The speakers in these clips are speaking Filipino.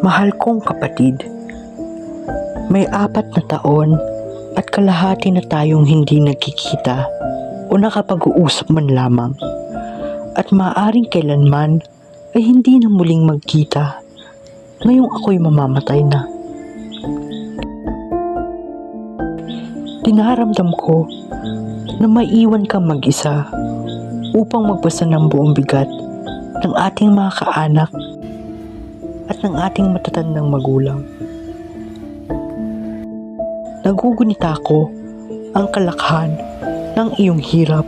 Mahal kong kapatid, may 4 na taon at kalahati na tayong hindi nagkikita o nakapag-uusap man lamang, at maaaring kailanman ay hindi na muling magkita ngayong ako'y mamamatay na. Dinaramdam ko na maiwan kang mag-isa upang magbasa ng buong bigat ng ating mga kaanak at ng ating matatandang magulang. Nagugunita ko ang kalakhan ng iyong hirap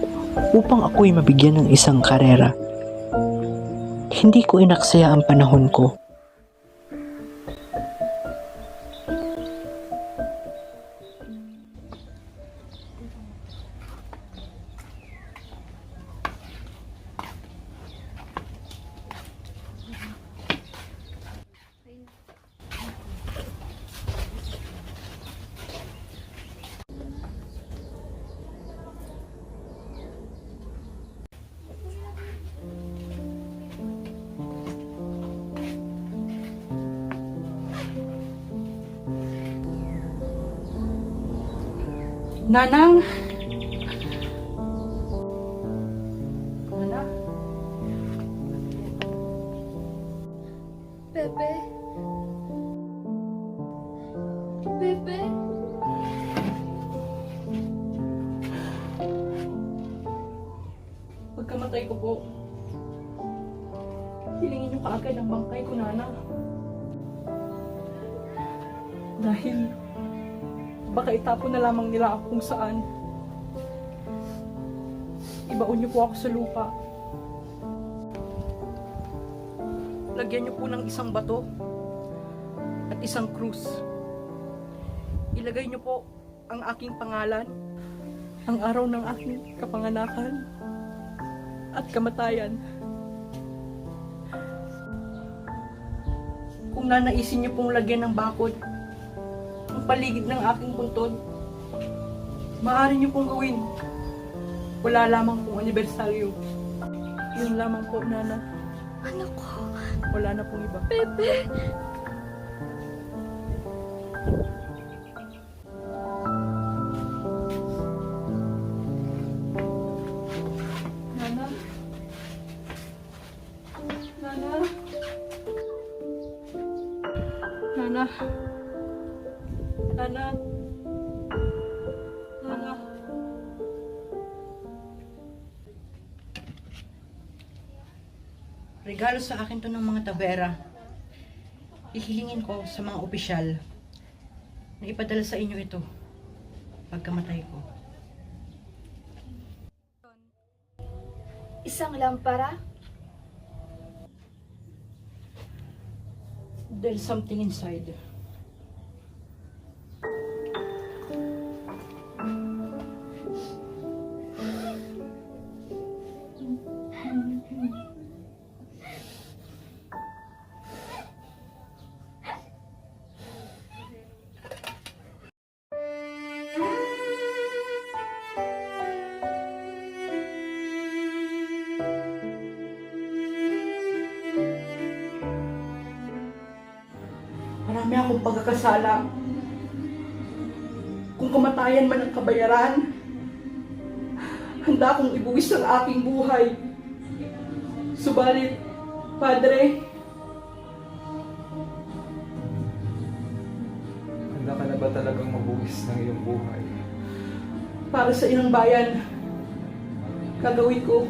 upang ako'y mabigyan ng isang karera. Hindi ko inaksaya ang panahon ko. Nanang! Nanang? Pepe? Pepe? Pagkamatay ko po, hilingin niyo kaagad ang bangkay ko, Nanang. Dahil baka itapon na lamang nila ako kung saan. Ibaon niyo po ako sa lupa. Lagyan niyo po ng isang bato at isang krus. Ilagay niyo po ang aking pangalan, ang araw ng aking kapanganakan at kamatayan. Kung nanaisin niyo pong lagyan ng bakod ang paligid ng aking puntod, maaari niyo pong gawin. Wala lamang pong anibersaryo. Yun lamang po, Nana. Anak ko. Wala na pong iba. Pepe! Nana? Nana? Nana? Nana? Nana? Regalo sa akin to ng mga tabera. Ihilingin ko sa mga opisyal na ipadala sa inyo ito pagkamatay ko. Isang lampara? There's something inside. Marami akong pagkakasala. Kung kamatayan man ang kabayaran, handa akong ibuwis ang aking buhay. Subalit, Padre, handa ka na ba talagang mabuwis ng iyong buhay? para sa inang bayan, gagawin ko